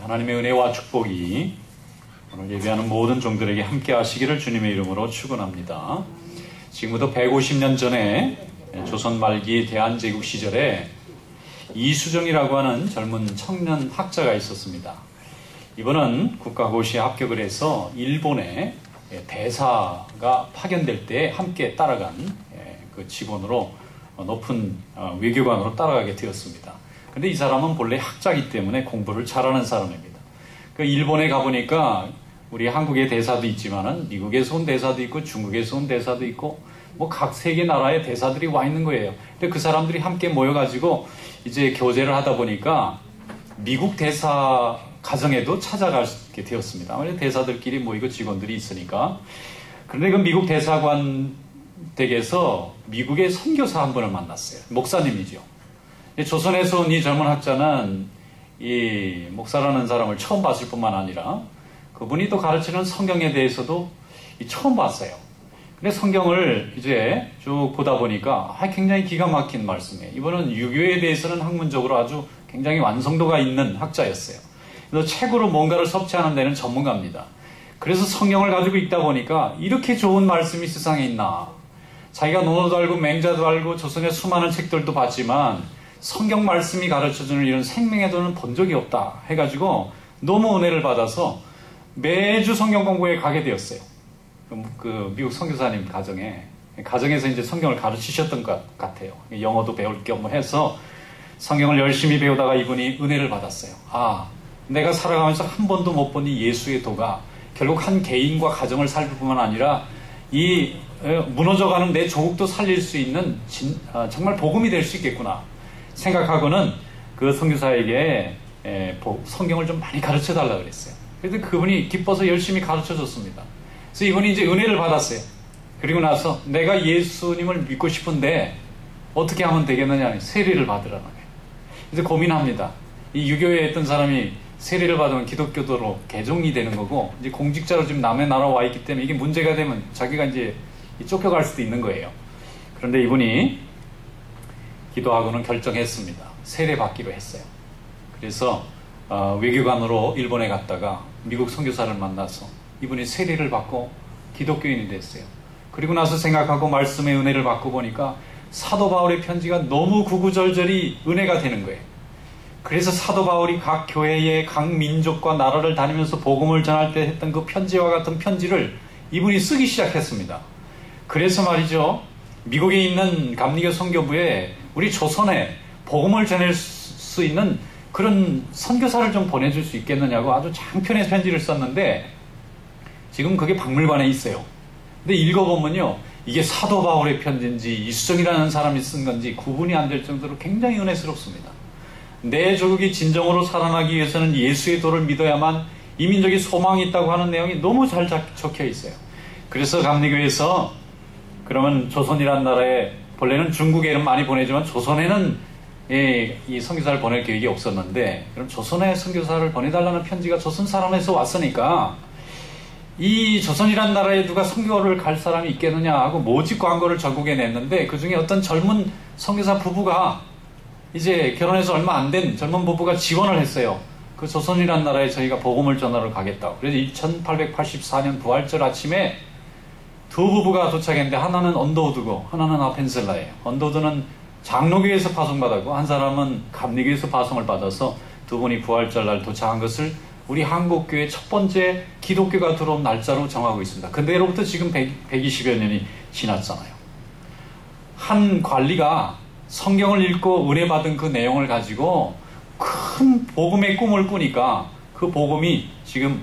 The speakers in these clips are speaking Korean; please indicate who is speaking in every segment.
Speaker 1: 하나님의 은혜와 축복이 오늘 예배하는 모든 종들에게 함께 하시기를 주님의 이름으로 축원합니다. 지금부터 150년 전에 조선 말기 대한제국 시절에 이수정이라고 하는 젊은 청년 학자가 있었습니다. 이분은 국가고시에 합격을 해서 일본에 대사가 파견될 때 함께 따라간 그 직원으로 높은 외교관으로 따라가게 되었습니다. 근데 이 사람은 본래 학자이기 때문에 공부를 잘하는 사람입니다. 그 일본에 가보니까 우리 한국의 대사도 있지만은 미국에서 온 대사도 있고 중국에서 온 대사도 있고 뭐 각 세계 나라의 대사들이 와 있는 거예요. 근데 그 사람들이 함께 모여가지고 이제 교제를 하다 보니까 미국 대사 가정에도 찾아가게 되었습니다. 아무래도 대사들끼리 모이고 직원들이 있으니까. 그런데 그 미국 대사관 댁에서 미국의 선교사 한 분을 만났어요. 목사님이죠. 조선에서 온 이 젊은 학자는 이 목사라는 사람을 처음 봤을 뿐만 아니라 그분이 또 가르치는 성경에 대해서도 처음 봤어요. 근데 성경을 이제 쭉 보다 보니까 굉장히 기가 막힌 말씀이에요. 이분은 유교에 대해서는 학문적으로 아주 굉장히 완성도가 있는 학자였어요. 그래서 책으로 뭔가를 섭취하는 데는 전문가입니다. 그래서 성경을 가지고 읽다 보니까 이렇게 좋은 말씀이 세상에 있나. 자기가 논어도 알고 맹자도 알고 조선의 수많은 책들도 봤지만 성경 말씀이 가르쳐주는 이런 생명의 도는 본 적이 없다 해가지고 너무 은혜를 받아서 매주 성경 공부에 가게 되었어요. 그 미국 선교사님 가정에서 이제 성경을 가르치셨던 것 같아요. 영어도 배울 겸 해서 성경을 열심히 배우다가 이분이 은혜를 받았어요. 내가 살아가면서 한 번도 못 본 이 예수의 도가 결국 한 개인과 가정을 살릴 뿐만 아니라 이 무너져가는 내 조국도 살릴 수 있는 정말 복음이 될 수 있겠구나 생각하고는 그 선교사에게 성경을 좀 많이 가르쳐 달라고 그랬어요. 그래서 그분이 기뻐서 열심히 가르쳐 줬습니다. 그래서 이분이 이제 은혜를 받았어요. 그리고 나서 내가 예수님을 믿고 싶은데 어떻게 하면 되겠느냐, 세례를 받으라는 거예요. 그래서 고민합니다. 이 유교에 있던 사람이 세례를 받으면 기독교도로 개종이 되는 거고, 이제 공직자로 지금 남의 나라 와 있기 때문에 이게 문제가 되면 자기가 이제 쫓겨갈 수도 있는 거예요. 그런데 이분이 기도하고는 결정했습니다. 세례 받기로 했어요. 그래서 외교관으로 일본에 갔다가 미국 선교사를 만나서 이분이 세례를 받고 기독교인이 됐어요. 그리고 나서 생각하고 말씀의 은혜를 받고 보니까 사도 바울의 편지가 너무 구구절절히 은혜가 되는 거예요. 그래서 사도 바울이 각 교회의 각 민족과 나라를 다니면서 복음을 전할 때 했던 그 편지와 같은 편지를 이분이 쓰기 시작했습니다. 그래서 말이죠, 미국에 있는 감리교 선교부에 우리 조선에 복음을 전할 수 있는 그런 선교사를 좀 보내줄 수 있겠느냐고 아주 장편의 편지를 썼는데 지금 그게 박물관에 있어요. 근데 읽어보면요, 이게 사도 바울의 편지인지 이수정이라는 사람이 쓴 건지 구분이 안 될 정도로 굉장히 은혜스럽습니다. 내 조국이 진정으로 살아나기 위해서는 예수의 도를 믿어야만 이민족이 소망이 있다고 하는 내용이 너무 잘 적혀 있어요. 그래서 감리교에서 그러면 조선이란 나라에 본래는 중국에 많이 보내지만 조선에는 이 선교사를 보낼 계획이 없었는데, 그럼 조선에 선교사를 보내달라는 편지가 조선 사람에서 왔으니까 이 조선이란 나라에 누가 선교를 갈 사람이 있겠느냐 하고 모집 광고를 전국에 냈는데 그 중에 어떤 젊은 선교사 부부가 이제 결혼해서 얼마 안 된 젊은 부부가 지원을 했어요. 그 조선이란 나라에 저희가 복음을 전하러 가겠다고. 그래서 1884년 부활절 아침에 두 부부가 도착했는데 하나는 언더우드고 하나는 아펜셀라예요. 언더우드는 장로교에서 파송받았고 한 사람은 감리교에서 파송을 받아서 두 분이 부활절 날 도착한 것을 우리 한국교회 첫 번째 기독교가 들어온 날짜로 정하고 있습니다. 그때로부터 지금 120여 년이 지났잖아요. 한 관리가 성경을 읽고 은혜 받은 그 내용을 가지고 큰 복음의 꿈을 꾸니까 그 복음이 지금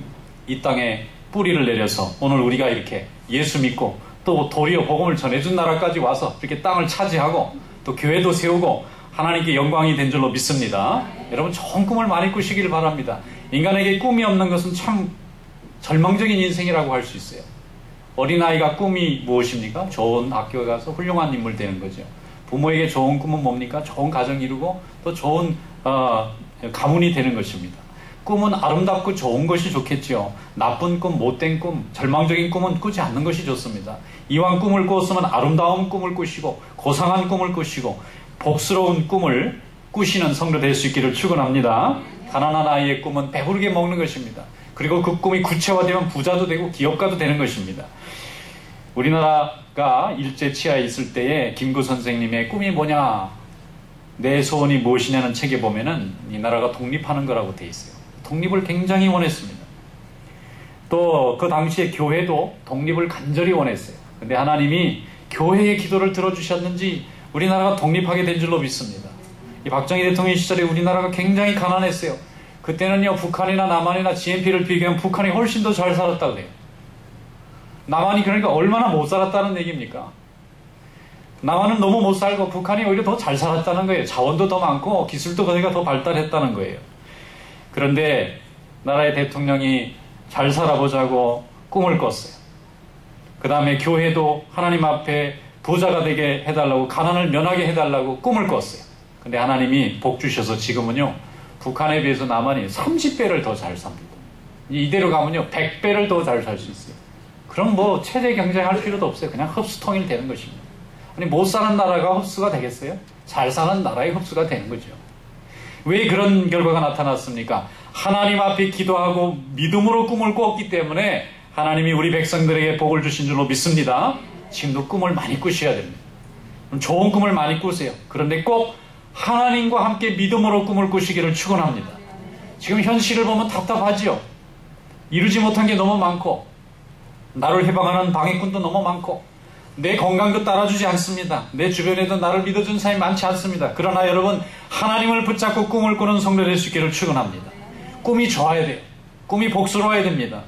Speaker 1: 이 땅에 뿌리를 내려서 오늘 우리가 이렇게 예수 믿고 또 도리어 복음을 전해준 나라까지 와서 이렇게 땅을 차지하고 또 교회도 세우고 하나님께 영광이 된 줄로 믿습니다. 여러분 좋은 꿈을 많이 꾸시길 바랍니다. 인간에게 꿈이 없는 것은 참 절망적인 인생이라고 할 수 있어요. 어린아이가 꿈이 무엇입니까? 좋은 학교에 가서 훌륭한 인물 되는 거죠. 부모에게 좋은 꿈은 뭡니까? 좋은 가정 이루고 또 좋은 가문이 되는 것입니다. 꿈은 아름답고 좋은 것이 좋겠죠. 나쁜 꿈, 못된 꿈, 절망적인 꿈은 꾸지 않는 것이 좋습니다. 이왕 꿈을 꾸었으면 아름다운 꿈을 꾸시고 고상한 꿈을 꾸시고 복스러운 꿈을 꾸시는 성도 될 수 있기를 축원합니다. 가난한 아이의 꿈은 배부르게 먹는 것입니다. 그리고 그 꿈이 구체화되면 부자도 되고 기업가도 되는 것입니다. 우리나라가 일제 치하에 있을 때에 김구 선생님의 꿈이 뭐냐, 내 소원이 무엇이냐는 책에 보면은 이 나라가 독립하는 거라고 돼 있어요. 독립을 굉장히 원했습니다. 또 그 당시에 교회도 독립을 간절히 원했어요. 근데 하나님이 교회의 기도를 들어주셨는지 우리나라가 독립하게 된 줄로 믿습니다. 이 박정희 대통령 시절에 우리나라가 굉장히 가난했어요. 그때는요, 북한이나 남한이나 GNP를 비교하면 북한이 훨씬 더 잘 살았다고 그래요. 남한이 그러니까 얼마나 못 살았다는 얘기입니까? 남한은 너무 못 살고 북한이 오히려 더 잘 살았다는 거예요. 자원도 더 많고 기술도 거기가 더 발달했다는 거예요. 그런데 나라의 대통령이 잘 살아보자고 꿈을 꿨어요. 그 다음에 교회도 하나님 앞에 부자가 되게 해달라고, 가난을 면하게 해달라고 꿈을 꿨어요. 근데 하나님이 복 주셔서 지금은요, 북한에 비해서 남한이 30배를 더 잘 삽니다. 이대로 가면요 100배를 더 잘 살 수 있어요. 그럼 뭐 체제 경쟁할 필요도 없어요. 그냥 흡수 통일되는 것입니다. 아니, 못 사는 나라가 흡수가 되겠어요? 잘 사는 나라의 흡수가 되는 거죠. 왜 그런 결과가 나타났습니까? 하나님 앞에 기도하고 믿음으로 꿈을 꿨기 때문에 하나님이 우리 백성들에게 복을 주신 줄로 믿습니다. 지금도 꿈을 많이 꾸셔야 됩니다. 좋은 꿈을 많이 꾸세요. 그런데 꼭 하나님과 함께 믿음으로 꿈을 꾸시기를 축원합니다. 지금 현실을 보면 답답하지요. 이루지 못한 게 너무 많고, 나를 해방하는 방해꾼도 너무 많고, 내 건강도 따라주지 않습니다. 내 주변에도 나를 믿어준 사람이 많지 않습니다. 그러나 여러분, 하나님을 붙잡고 꿈을 꾸는 성도 될 수 있기를 축원합니다. 꿈이 좋아야 돼요. 꿈이 복스러워야 됩니다.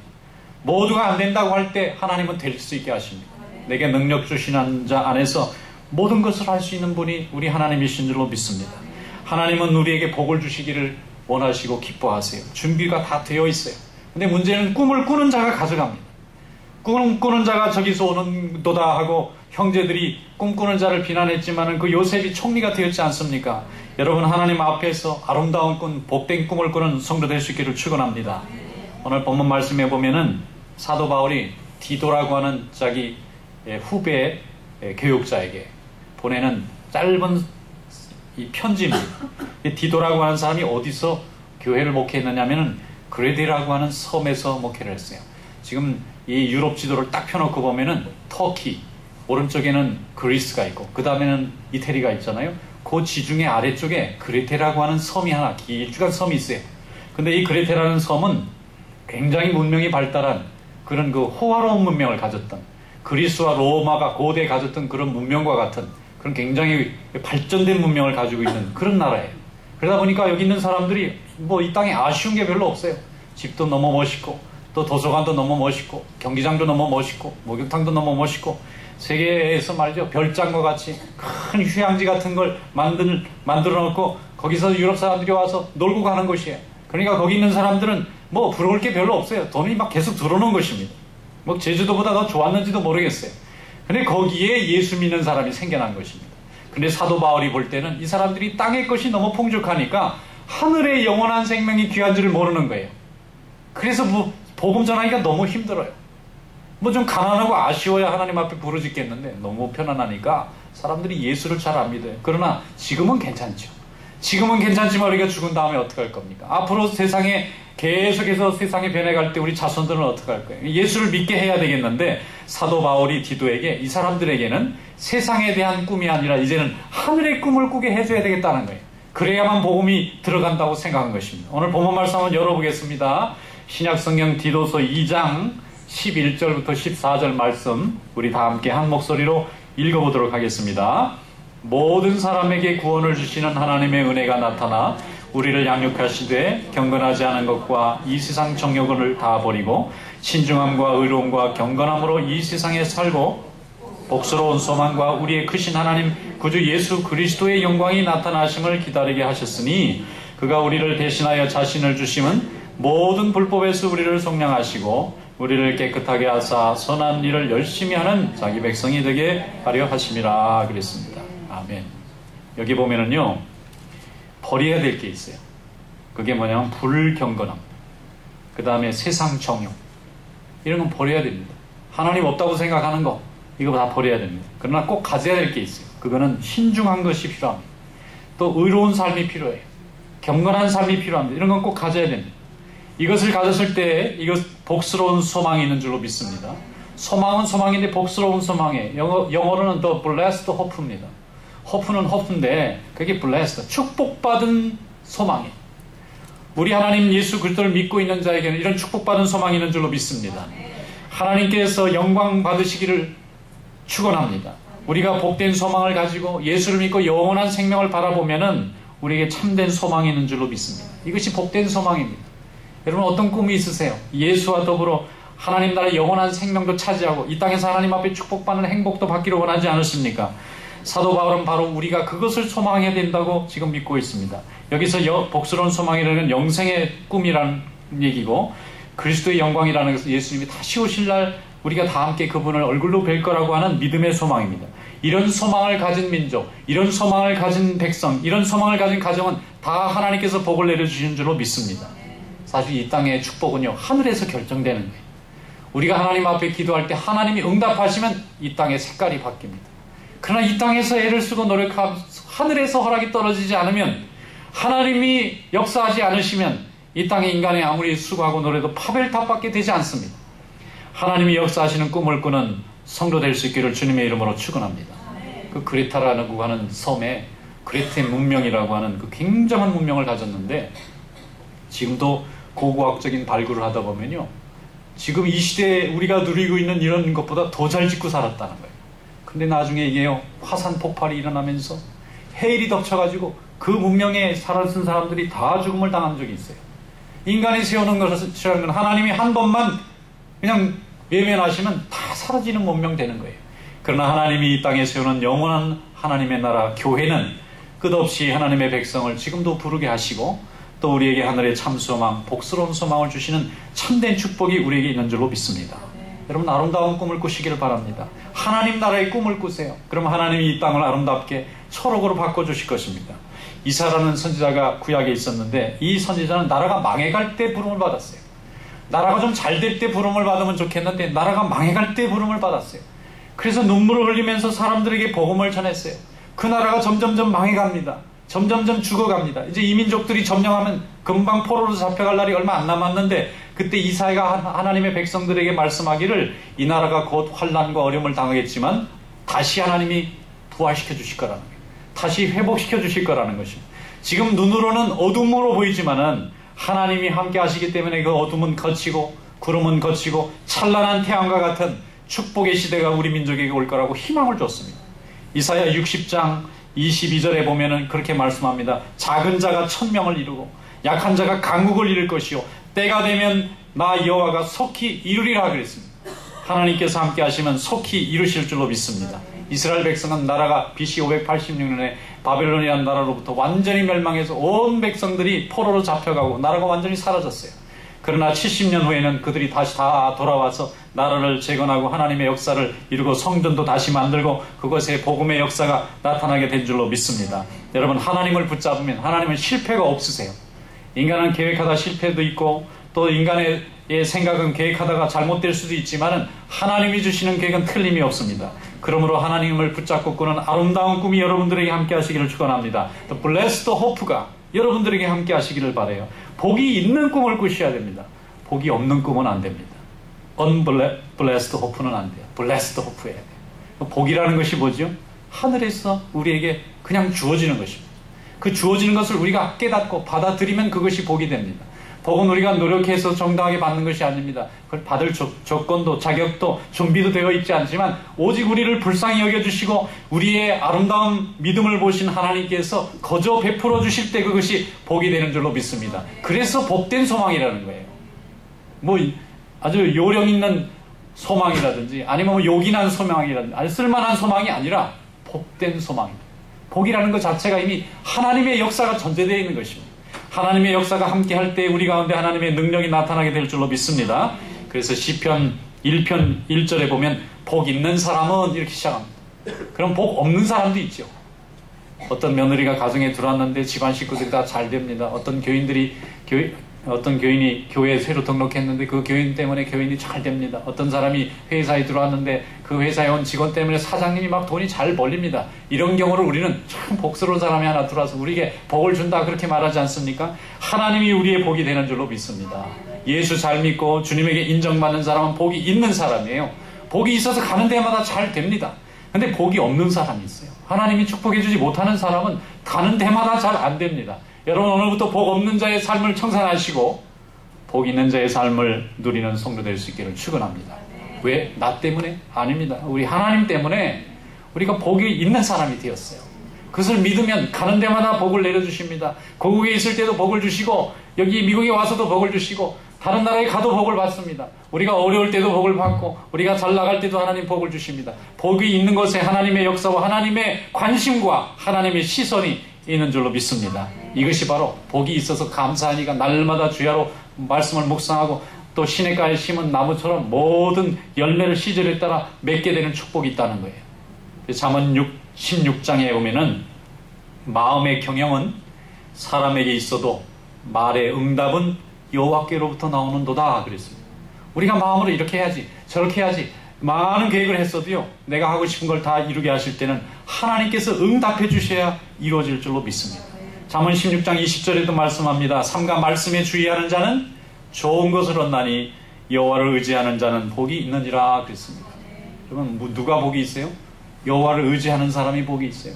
Speaker 1: 모두가 안 된다고 할 때 하나님은 될 수 있게 하십니다. 내게 능력 주시는 자 안에서 모든 것을 할 수 있는 분이 우리 하나님이신 줄로 믿습니다. 하나님은 우리에게 복을 주시기를 원하시고 기뻐하세요. 준비가 다 되어 있어요. 근데 문제는 꿈을 꾸는 자가 가져갑니다. 꿈꾸는 자가 저기서 오는도다 하고 형제들이 꿈꾸는 자를 비난했지만은 그 요셉이 총리가 되었지 않습니까? 여러분, 하나님 앞에서 아름다운 꿈, 복된 꿈을 꾸는 성도 될 수 있기를 축원합니다. 오늘 본문 말씀에 보면은 사도 바울이 디도라고 하는 자기 후배 교육자에게 보내는 짧은 이 편지입니다. 디도라고 하는 사람이 어디서 교회를 목회했느냐면은 그레데라고 하는 섬에서 목회를 했어요. 지금 이 유럽 지도를 딱 펴놓고 보면은 터키, 오른쪽에는 그리스가 있고 그 다음에는 이태리가 있잖아요. 그 지중해 아래쪽에 그레테라고 하는 섬이 하나, 길쭉한 섬이 있어요. 근데 이 그레테라는 섬은 굉장히 문명이 발달한 그런 그 호화로운 문명을 가졌던, 그리스와 로마가 고대에 가졌던 그런 문명과 같은 그런 굉장히 발전된 문명을 가지고 있는 그런 나라예요. 그러다 보니까 여기 있는 사람들이 뭐 이 땅에 아쉬운 게 별로 없어요. 집도 너무 멋있고, 또 도서관도 너무 멋있고, 경기장도 너무 멋있고, 목욕탕도 너무 멋있고, 세계에서 말이죠, 별장과 같이 큰 휴양지 같은 걸 만들어 놓고 거기서 유럽 사람들이 와서 놀고 가는 곳이에요. 그러니까 거기 있는 사람들은 뭐 부러울 게 별로 없어요. 돈이 막 계속 들어오는 것입니다. 뭐 제주도보다 더 좋았는지도 모르겠어요. 근데 거기에 예수 믿는 사람이 생겨난 것입니다. 근데 사도 바울이 볼 때는 이 사람들이 땅의 것이 너무 풍족하니까 하늘의 영원한 생명이 귀한 줄을 모르는 거예요. 그래서 뭐 복음 전하기가 너무 힘들어요. 뭐 좀 가난하고 아쉬워야 하나님 앞에 부르짖겠는데 너무 편안하니까 사람들이 예수를 잘 안 믿어요. 그러나 지금은 괜찮죠. 지금은 괜찮지만 우리가 죽은 다음에 어떻게 할 겁니까? 앞으로 세상에 계속해서 세상이 변해갈 때 우리 자손들은 어떻게 할 거예요? 예수를 믿게 해야 되겠는데 사도 바울이 디도에게, 이 사람들에게는 세상에 대한 꿈이 아니라 이제는 하늘의 꿈을 꾸게 해줘야 되겠다는 거예요. 그래야만 복음이 들어간다고 생각한 것입니다. 오늘 본문 말씀 한번 열어보겠습니다. 신약성경 디도서 2장 11절부터 14절 말씀 우리 다 함께 한 목소리로 읽어보도록 하겠습니다. 모든 사람에게 구원을 주시는 하나님의 은혜가 나타나 우리를 양육하시되 경건하지 않은 것과 이 세상 정욕을 다 버리고 신중함과 의로움과 경건함으로 이 세상에 살고 복스러운 소망과 우리의 크신 하나님 구주 예수 그리스도의 영광이 나타나심을 기다리게 하셨으니 그가 우리를 대신하여 자신을 주심은 모든 불법에서 우리를 속량하시고 우리를 깨끗하게 하사 선한 일을 열심히 하는 자기 백성이 되게 하려 하심이라 그랬습니다. 아멘. 여기 보면은요, 버려야 될 게 있어요. 그게 뭐냐면 불경건함, 그 다음에 세상 정욕, 이런 건 버려야 됩니다. 하나님 없다고 생각하는 거, 이거 다 버려야 됩니다. 그러나 꼭 가져야 될 게 있어요. 그거는 신중한 것이 필요합니다. 또 의로운 삶이 필요해요. 경건한 삶이 필요합니다. 이런 건 꼭 가져야 됩니다. 이것을 가졌을 때 이것 복스러운 소망이 있는 줄로 믿습니다. 소망은 소망인데 복스러운 소망에 영어로는 the blessed hope입니다. hope는 hope인데 그게 blessed, 축복받은 소망이에요. 우리 하나님 예수 그리스도를 믿고 있는 자에게는 이런 축복받은 소망이 있는 줄로 믿습니다. 하나님께서 영광 받으시기를 축원합니다. 우리가 복된 소망을 가지고 예수를 믿고 영원한 생명을 바라보면은 우리에게 참된 소망이 있는 줄로 믿습니다. 이것이 복된 소망입니다. 여러분 어떤 꿈이 있으세요? 예수와 더불어 하나님 나라의 영원한 생명도 차지하고 이 땅에서 하나님 앞에 축복받는 행복도 받기를 원하지 않으십니까? 사도 바울은 바로 우리가 그것을 소망해야 된다고 지금 믿고 있습니다. 여기서 복스러운 소망이라는 영생의 꿈이라는 얘기고 그리스도의 영광이라는 것은 예수님이 다시 오실 날 우리가 다 함께 그분을 얼굴로 뵐 거라고 하는 믿음의 소망입니다. 이런 소망을 가진 민족, 이런 소망을 가진 백성, 이런 소망을 가진 가정은 다 하나님께서 복을 내려주신 줄로 믿습니다. 사실 이 땅의 축복은요, 하늘에서 결정되는 거예요. 우리가 하나님 앞에 기도할 때 하나님이 응답하시면 이 땅의 색깔이 바뀝니다. 그러나 이 땅에서 애를 쓰고 노력하고 하늘에서 허락이 떨어지지 않으면, 하나님이 역사하지 않으시면 이 땅의 인간이 아무리 수고하고 노래도 파벨탑밖에 되지 않습니다. 하나님이 역사하시는 꿈을 꾸는 성도 될 수 있기를 주님의 이름으로 축원합니다. 그 그레타라고 하는 섬에 그레테 문명이라고 하는 그 굉장한 문명을 가졌는데, 지금도 고고학적인 발굴을 하다 보면요, 지금 이 시대에 우리가 누리고 있는 이런 것보다 더 잘 짓고 살았다는 거예요. 근데 나중에 이게요, 화산 폭발이 일어나면서 해일이 덮쳐가지고 그 문명에 살았던 사람들이 다 죽음을 당한 적이 있어요. 인간이 세우는 것이라는 건 하나님이 한 번만 그냥 외면하시면 다 사라지는 문명 되는 거예요. 그러나 하나님이 이 땅에 세우는 영원한 하나님의 나라 교회는 끝없이 하나님의 백성을 지금도 부르게 하시고, 또 우리에게 하늘의 참 소망, 복스러운 소망을 주시는 참된 축복이 우리에게 있는 줄로 믿습니다. 여러분 아름다운 꿈을 꾸시기를 바랍니다. 하나님 나라의 꿈을 꾸세요. 그럼 하나님이 이 땅을 아름답게 초록으로 바꿔주실 것입니다. 이사라는 선지자가 구약에 있었는데, 이 선지자는 나라가 망해갈 때 부름을 받았어요. 나라가 좀 잘 될 때 부름을 받으면 좋겠는데 나라가 망해갈 때 부름을 받았어요. 그래서 눈물을 흘리면서 사람들에게 복음을 전했어요. 그 나라가 점점점 망해갑니다. 점점점 죽어갑니다. 이제 이민족들이 점령하면 금방 포로로 잡혀갈 날이 얼마 안 남았는데, 그때 이사야가 하나님의 백성들에게 말씀하기를 이 나라가 곧 환난과 어려움을 당하겠지만 다시 하나님이 부활시켜 주실 거라는 거예요. 다시 회복시켜 주실 거라는 것입니다. 지금 눈으로는 어둠으로 보이지만은 하나님이 함께 하시기 때문에 그 어둠은 거치고 구름은 거치고 찬란한 태양과 같은 축복의 시대가 우리 민족에게 올 거라고 희망을 줬습니다. 이사야 60장 22절에 보면은 그렇게 말씀합니다. 작은 자가 1000명을 이루고 약한 자가 강국을 이룰 것이요 때가 되면 나 여호와가 속히 이루리라 그랬습니다. 하나님께서 함께 하시면 속히 이루실 줄로 믿습니다. 이스라엘 백성은 나라가 BC 586년에 바벨론이라는 나라로부터 완전히 멸망해서 온 백성들이 포로로 잡혀가고 나라가 완전히 사라졌어요. 그러나 70년 후에는 그들이 다시 다 돌아와서 나라를 재건하고 하나님의 역사를 이루고 성전도 다시 만들고 그것에 복음의 역사가 나타나게 된 줄로 믿습니다. 여러분 하나님을 붙잡으면 하나님은 실패가 없으세요. 인간은 계획하다 실패도 있고 또 인간의 생각은 계획하다가 잘못될 수도 있지만은 하나님이 주시는 계획은 틀림이 없습니다. 그러므로 하나님을 붙잡고 꾸는 아름다운 꿈이 여러분들에게 함께 하시기를 축원합니다. The blessed hope가 여러분들에게 함께 하시기를 바라요. 복이 있는 꿈을 꾸셔야 됩니다. 복이 없는 꿈은 안 됩니다. unblessed hope는 안 돼요. blessed hope해야 돼요. 복이라는 것이 뭐죠? 하늘에서 우리에게 그냥 주어지는 것입니다. 그 주어지는 것을 우리가 깨닫고 받아들이면 그것이 복이 됩니다. 복은 우리가 노력해서 정당하게 받는 것이 아닙니다. 그걸 받을 조건도 자격도 준비도 되어 있지 않지만 오직 우리를 불쌍히 여겨주시고 우리의 아름다운 믿음을 보신 하나님께서 거저 베풀어 주실 때 그것이 복이 되는 줄로 믿습니다. 그래서 복된 소망이라는 거예요. 뭐 아주 요령 있는 소망이라든지 아니면 뭐 요긴한 소망이라든지 아니 쓸만한 소망이 아니라 복된 소망입니다. 복이라는 것 자체가 이미 하나님의 역사가 전제되어 있는 것입니다. 하나님의 역사가 함께 할 때 우리 가운데 하나님의 능력이 나타나게 될 줄로 믿습니다. 그래서 시편 1편 1절에 보면 복 있는 사람은 이렇게 시작합니다. 그럼 복 없는 사람도 있죠. 어떤 며느리가 가정에 들어왔는데 집안 식구들이 다 잘 됩니다. 어떤 교인들이 어떤 교인이 교회에 새로 등록했는데 그 교인 때문에 교인이 잘 됩니다. 어떤 사람이 회사에 들어왔는데 그 회사에 온 직원 때문에 사장님이 막 돈이 잘 벌립니다. 이런 경우를 우리는 참 복스러운 사람이 하나 들어와서 우리에게 복을 준다 그렇게 말하지 않습니까? 하나님이 우리의 복이 되는 줄로 믿습니다. 예수 잘 믿고 주님에게 인정받는 사람은 복이 있는 사람이에요. 복이 있어서 가는 데마다 잘 됩니다. 근데 복이 없는 사람이 있어요. 하나님이 축복해 주지 못하는 사람은 가는 데마다 잘 안 됩니다. 여러분, 오늘부터 복 없는 자의 삶을 청산하시고 복 있는 자의 삶을 누리는 성도 될 수 있기를 축원합니다. 왜? 나 때문에? 아닙니다. 우리 하나님 때문에 우리가 복이 있는 사람이 되었어요. 그것을 믿으면 가는 데마다 복을 내려주십니다. 고국에 있을 때도 복을 주시고 여기 미국에 와서도 복을 주시고 다른 나라에 가도 복을 받습니다. 우리가 어려울 때도 복을 받고 우리가 잘 나갈 때도 하나님 복을 주십니다. 복이 있는 것에 하나님의 역사와 하나님의 관심과 하나님의 시선이 있는 줄로 믿습니다. 이것이 바로 복이 있어서 감사하니까 날마다 주야로 말씀을 묵상하고 또 시냇가에 심은 나무처럼 모든 열매를 시절에 따라 맺게 되는 축복이 있다는 거예요. 잠언 16장에 보면은 마음의 경영은 사람에게 있어도 말의 응답은 여호와께로부터 나오는도다 그랬습니다. 우리가 마음으로 이렇게 해야지 저렇게 해야지 많은 계획을 했어도요, 내가 하고 싶은 걸 다 이루게 하실 때는 하나님께서 응답해 주셔야 이루어질 줄로 믿습니다. 잠언 16장 20절에도 말씀합니다. 삼가 말씀에 주의하는 자는 좋은 것을 얻나니 여호와를 의지하는 자는 복이 있느니라 그랬습니다. 여러분, 누가 복이 있어요? 여호와를 의지하는 사람이 복이 있어요.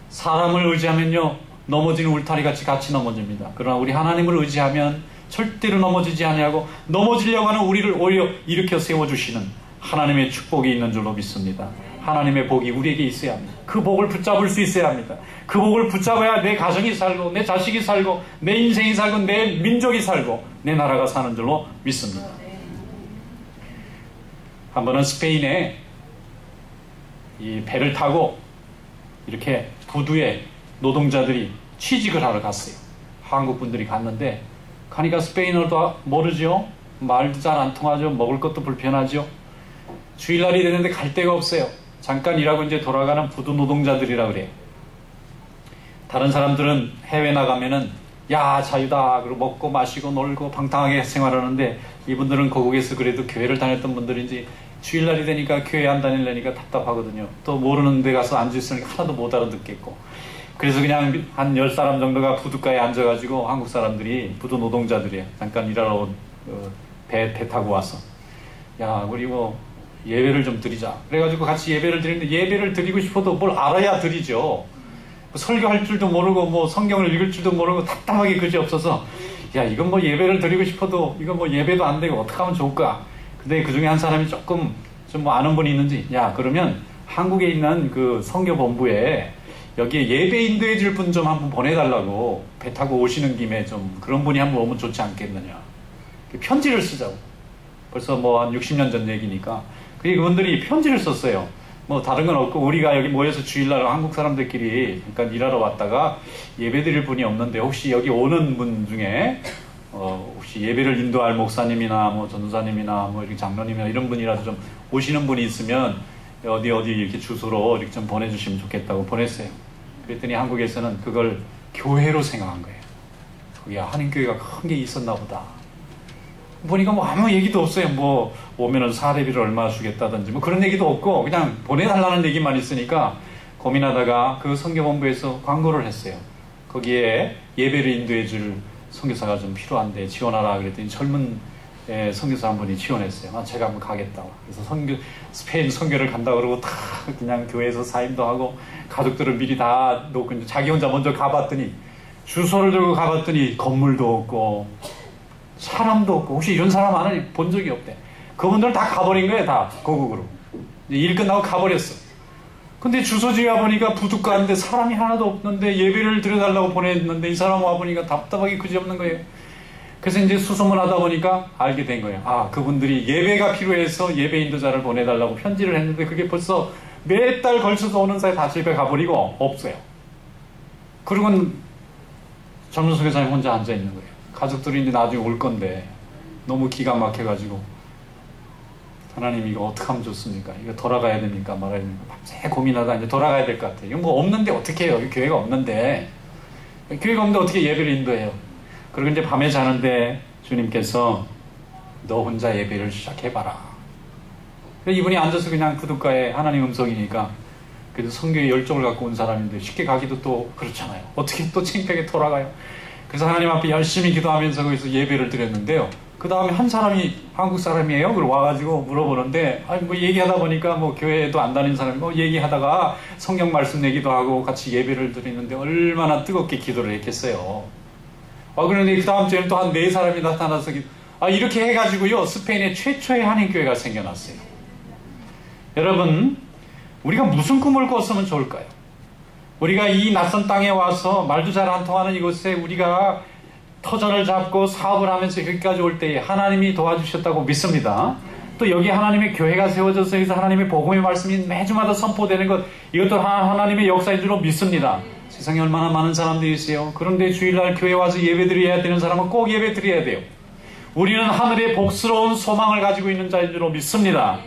Speaker 1: 사람을 의지하면요, 넘어지는 울타리같이 같이 넘어집니다. 그러나 우리 하나님을 의지하면 절대로 넘어지지 아니하고 넘어지려고 하는 우리를 오히려 일으켜 세워주시는 하나님의 축복이 있는 줄로 믿습니다. 하나님의 복이 우리에게 있어야 합니다. 그 복을 붙잡을 수 있어야 합니다. 그 복을 붙잡아야 내 가정이 살고 내 자식이 살고 내 인생이 살고 내 민족이 살고 내 나라가 사는 줄로 믿습니다. 한 번은 스페인에 이 배를 타고 이렇게 부두에 노동자들이 취직을 하러 갔어요. 한국 분들이 갔는데 가니까 스페인어도 모르죠. 말도 잘 안 통하죠. 먹을 것도 불편하죠. 주일날이 되는데 갈 데가 없어요. 잠깐 일하고 이제 돌아가는 부두 노동자들이라 그래요. 다른 사람들은 해외 나가면은 야 자유다 그리고 먹고 마시고 놀고 방탕하게 생활하는데 이분들은 거국에서 그래도 교회를 다녔던 분들인지 주일날이 되니까 교회 안 다니려니까 답답하거든요. 또 모르는 데 가서 앉아있으니까 하나도 못 알아듣겠고 그래서 그냥 한 10사람 정도가 부두가에 앉아가지고 한국 사람들이 부두 노동자들이에요. 잠깐 일하러 온 배 타고 와서 야 우리 뭐 예배를 좀 드리자 그래가지고 같이 예배를 드리는데 예배를 드리고 싶어도 뭘 알아야 드리죠. 설교할 줄도 모르고 뭐 성경을 읽을 줄도 모르고 답답하게 그지 없어서 야 이건 뭐 예배를 드리고 싶어도 이건 뭐 예배도 안 되고 어떻게 하면 좋을까. 근데 그 중에 한 사람이 조금 좀 뭐 아는 분이 있는지 야 그러면 한국에 있는 그 선교본부에 여기에 예배 인도해 줄 분 좀 한번 보내달라고 배 타고 오시는 김에 좀 그런 분이 한번 오면 좋지 않겠느냐. 편지를 쓰자고. 벌써 뭐 한 60년 전 얘기니까. 그분들이 편지를 썼어요. 뭐 다른 건 없고 우리가 여기 모여서 주일날 한국 사람들끼리 잠깐 일하러 왔다가 예배 드릴 분이 없는데 혹시 여기 오는 분 중에 혹시 예배를 인도할 목사님이나 뭐 전도사님이나 뭐 이렇게 장로님이나 이런 분이라도 좀 오시는 분이 있으면 어디 이렇게 주소로 이렇게 좀 보내주시면 좋겠다고 보냈어요. 그랬더니 한국에서는 그걸 교회로 생각한 거예요. 거기야 한인교회가 큰 게 있었나 보다. 보니까 뭐 아무 얘기도 없어요. 뭐 오면은 사례비를 얼마 주겠다든지 뭐 그런 얘기도 없고 그냥 보내달라는 얘기만 있으니까 고민하다가 그 선교본부에서 광고를 했어요. 거기에 예배를 인도해 줄 선교사가 좀 필요한데 지원하라 그랬더니 젊은 선교사 한 분이 지원했어요. 제가 한번 가겠다고. 그래서 스페인 선교를 간다 그러고 다 그냥 교회에서 사임도 하고 가족들을 미리 다 놓고 이제 자기 혼자 먼저 가봤더니 주소를 들고 가봤더니 건물도 없고 사람도 없고 혹시 이런 사람 하나 본 적이 없대. 그분들은 다 가버린 거예요. 다 고국으로. 일 끝나고 가버렸어. 근데 주소지에 와보니까 부둣가인데 사람이 하나도 없는데 예배를 드려달라고 보냈는데 이 사람 와보니까 답답하게 그지없는 거예요. 그래서 이제 수소문하다 보니까 알게 된 거예요. 아 그분들이 예배가 필요해서 예배 인도자를 보내달라고 편지를 했는데 그게 벌써 몇 달 걸쳐서 오는 사이에 다 집에 가버리고 없어요. 그리고는 젊은 선교사님 혼자 앉아있는 거예요. 가족들이 이제 나중에 올 건데 너무 기가 막혀가지고 하나님 이거 어떻게 하면 좋습니까? 이거 돌아가야 됩니까? 말아야 됩니까? 밤새 고민하다 이제 돌아가야 될 것 같아요. 이거 뭐 없는데 어떻게 해요? 여기 교회가 없는데 교회가 없는데 어떻게 예배를 인도해요? 그리고 이제 밤에 자는데 주님께서 너 혼자 예배를 시작해봐라. 이분이 앉아서 그냥 구둣가에 하나님 음성이니까, 그래도 성경에 열정을 갖고 온 사람인데 쉽게 가기도 또 그렇잖아요. 어떻게 또 창피하게 돌아가요. 그래서 하나님 앞에 열심히 기도하면서 거기서 예배를 드렸는데요. 그 다음에 한 사람이 한국 사람이에요. 그리고 와가지고 물어보는데, 아니 뭐 얘기하다 보니까 뭐 교회에도 안 다니는 사람이 뭐 얘기하다가 성경 말씀 내기도 하고 같이 예배를 드리는데 얼마나 뜨겁게 기도를 했겠어요. 그런데 그 다음 주에는 또 한 4사람이 나타나서 이렇게 해가지고요, 스페인에 최초의 한인교회가 생겨났어요. 여러분, 우리가 무슨 꿈을 꿨으면 좋을까요? 우리가 이 낯선 땅에 와서 말도 잘 안 통하는 이곳에 우리가 터전을 잡고 사업을 하면서 여기까지 올 때에 하나님이 도와주셨다고 믿습니다. 또 여기 하나님의 교회가 세워져서 여기서 하나님의 복음의 말씀이 매주마다 선포되는 것, 이것도 하나님의 역사인 줄로 믿습니다. 세상에 얼마나 많은 사람들이 있어요. 그런데 주일날 교회 와서 예배 드려야 되는 사람은 꼭 예배 드려야 돼요. 우리는 하늘의 복스러운 소망을 가지고 있는 자인 줄로 믿습니다.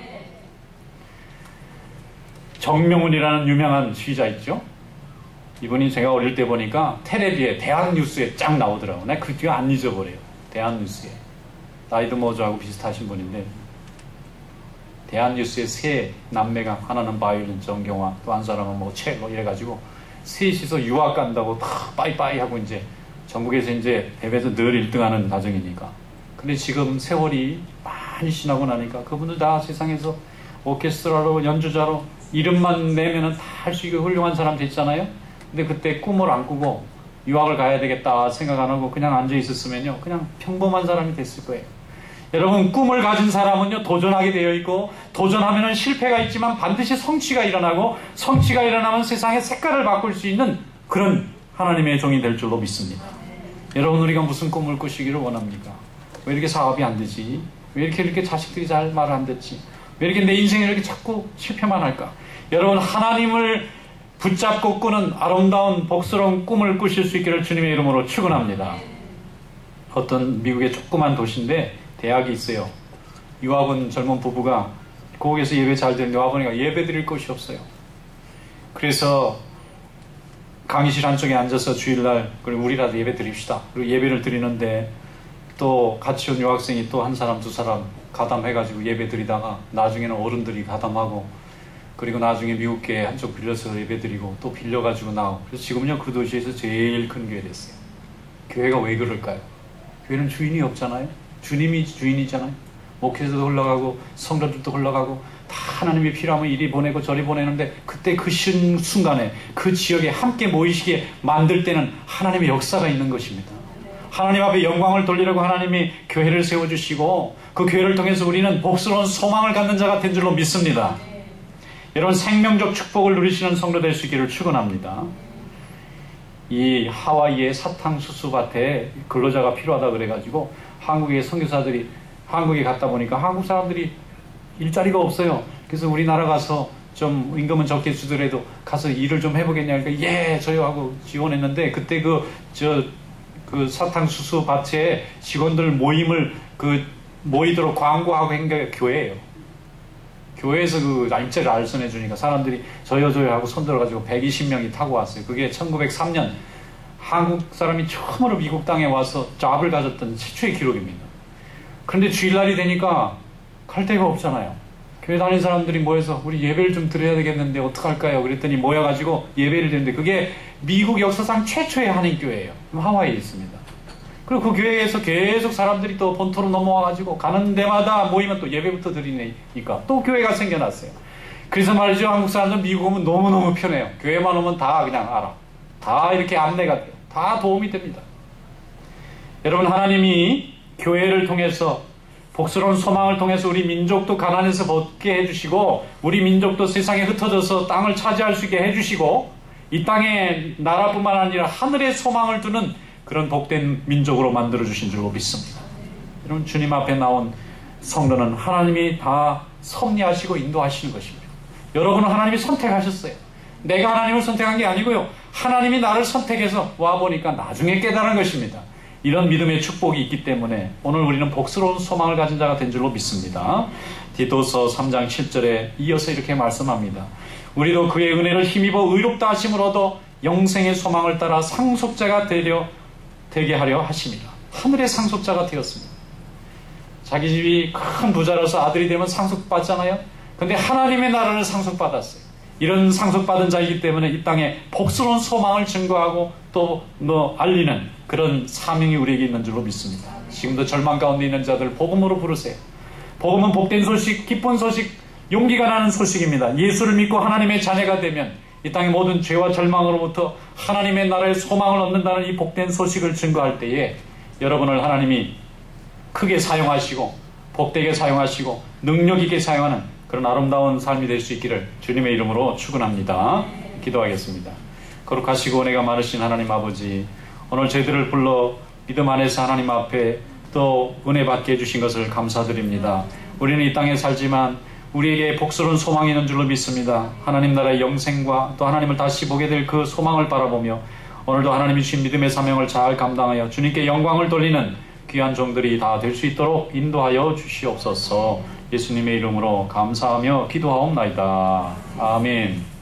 Speaker 1: 정명훈이라는 유명한 시자 있죠. 이분이 제가 어릴 때 보니까 텔레비에 대한뉴스에 쫙 나오더라고요. 내가 그 뒤에 안 잊어버려요. 대한뉴스에. 나이도 뭐 저하고 비슷하신 분인데, 대한뉴스에 세 남매가, 하나는 바이올린 정경화, 또 한 사람은 뭐 첼로 이래가지고 셋이서 유학 간다고 다 빠이빠이 하고 이제 전국에서 이제 대회에서 늘 1등하는 가정이니까. 근데 지금 세월이 많이 지나고 나니까 그분들 다 세상에서 오케스트라로, 연주자로 이름만 내면은 다 할 수 있게 훌륭한 사람 됐잖아요. 근데 그때 꿈을 안 꾸고 유학을 가야 되겠다 생각 안 하고 그냥 앉아 있었으면요, 그냥 평범한 사람이 됐을 거예요. 여러분, 꿈을 가진 사람은요, 도전하게 되어 있고, 도전하면은 실패가 있지만 반드시 성취가 일어나고, 성취가 일어나면 세상의 색깔을 바꿀 수 있는 그런 하나님의 종이 될 줄로 믿습니다. 여러분, 우리가 무슨 꿈을 꾸시기를 원합니까? 왜 이렇게 사업이 안 되지? 왜 이렇게 자식들이 잘 말을 안 듣지? 왜 이렇게 내 인생이 이렇게 자꾸 실패만 할까? 여러분, 하나님을 붙잡고 꾸는 아름다운 복스러운 꿈을 꾸실 수 있기를 주님의 이름으로 축원합니다. 어떤 미국의 조그만 도시인데 대학이 있어요. 유학 온 젊은 부부가 거기에서 예배 잘 드는데 와보니까 예배 드릴 곳이 없어요. 그래서 강의실 한쪽에 앉아서 주일날, 그리고 우리라도 예배 드립시다. 그리고 예배를 드리는데 또 같이 온 유학생이 또 한 사람, 두 사람 가담해가지고 예배 드리다가 나중에는 어른들이 가담하고, 그리고 나중에 미국교회 한쪽 빌려서 예배 드리고 또 빌려가지고 나오고. 그래서 지금은요, 그 도시에서 제일 큰 교회 됐어요. 교회가 왜 그럴까요? 교회는 주인이 없잖아요. 주님이 주인이잖아요. 목회자도 흘러가고 성도들도 흘러가고 다 하나님이 필요하면 이리 보내고 저리 보내는데, 그때 그 순간에 그 지역에 함께 모이시게 만들 때는 하나님의 역사가 있는 것입니다. 하나님 앞에 영광을 돌리려고 하나님이 교회를 세워주시고, 그 교회를 통해서 우리는 복스러운 소망을 갖는 자가 된 줄로 믿습니다. 여러분, 생명적 축복을 누리시는 성도 될 수 있기를 축원합니다. 이 하와이의 사탕수수밭에 근로자가 필요하다 그래가지고 한국의 선교사들이 한국에 갔다 보니까 한국 사람들이 일자리가 없어요. 그래서 우리나라 가서 좀 임금은 적게 주더라도 가서 일을 좀 해보겠냐. 그러니까 예, 저요 하고 지원했는데, 그때 그 사탕수수밭에 직원들 모임을 모이도록 광고하고 한 게 교회예요. 교회에서 그 입자를 알선해 주니까 사람들이 저요 하고 손들어가지고 120명이 타고 왔어요. 그게 1903년 한국 사람이 처음으로 미국 땅에 와서 잡을 가졌던 최초의 기록입니다. 그런데 주일날이 되니까 갈 데가 없잖아요. 교회 다니는 사람들이 모여서 우리 예배를 좀 드려야 되겠는데 어떡할까요? 그랬더니 모여가지고 예배를 드리는데, 그게 미국 역사상 최초의 한인교회예요. 하와이에 있습니다. 그리고 그 교회에서 계속 사람들이 또 본토로 넘어와가지고 가는 데마다 모이면 또 예배부터 드리니까 또 교회가 생겨났어요. 그래서 말이죠, 한국 사람들 미국 오면 너무너무 편해요. 교회만 오면 다 그냥 알아. 다 이렇게 안내가 돼요. 다 도움이 됩니다. 여러분, 하나님이 교회를 통해서, 복스러운 소망을 통해서 우리 민족도 가난에서 벗게 해주시고, 우리 민족도 세상에 흩어져서 땅을 차지할 수 있게 해주시고, 이 땅에 나라뿐만 아니라 하늘의 소망을 두는 그런 복된 민족으로 만들어주신 줄로 믿습니다. 여러분, 주님 앞에 나온 성도는 하나님이 다 섭리하시고 인도하시는 것입니다. 여러분은 하나님이 선택하셨어요. 내가 하나님을 선택한 게 아니고요, 하나님이 나를 선택해서 와보니까 나중에 깨달은 것입니다. 이런 믿음의 축복이 있기 때문에 오늘 우리는 복스러운 소망을 가진 자가 된 줄로 믿습니다. 디도서 3장 7절에 이어서 이렇게 말씀합니다. 우리도 그의 은혜를 힘입어 의롭다 하심을 얻어 영생의 소망을 따라 상속자가 되게 하려 하심이라. 하늘의 상속자가 되었습니다. 자기 집이 큰 부자라서 아들이 되면 상속받잖아요. 근데 하나님의 나라를 상속받았어요. 이런 상속받은 자이기 때문에 이 땅에 복스러운 소망을 증거하고 또 알리는 그런 사명이 우리에게 있는 줄로 믿습니다. 지금도 절망 가운데 있는 자들 복음으로 부르세요. 복음은 복된 소식, 기쁜 소식, 용기가 나는 소식입니다. 예수를 믿고 하나님의 자녀가 되면 이 땅의 모든 죄와 절망으로부터 하나님의 나라의 소망을 얻는다는 이 복된 소식을 증거할 때에 여러분을 하나님이 크게 사용하시고 복되게 사용하시고 능력 있게 사용하는 그런 아름다운 삶이 될 수 있기를 주님의 이름으로 축원합니다. 기도하겠습니다. 거룩하시고 은혜가 많으신 하나님 아버지, 오늘 저희들을 불러 믿음 안에서 하나님 앞에 또 은혜 받게 해주신 것을 감사드립니다. 우리는 이 땅에 살지만 우리에게 복스러운 소망이 있는 줄로 믿습니다. 하나님 나라의 영생과 또 하나님을 다시 보게 될 그 소망을 바라보며 오늘도 하나님이 주신 믿음의 사명을 잘 감당하여 주님께 영광을 돌리는 귀한 종들이 다 될 수 있도록 인도하여 주시옵소서. 예수님의 이름으로 감사하며 기도하옵나이다. 아멘.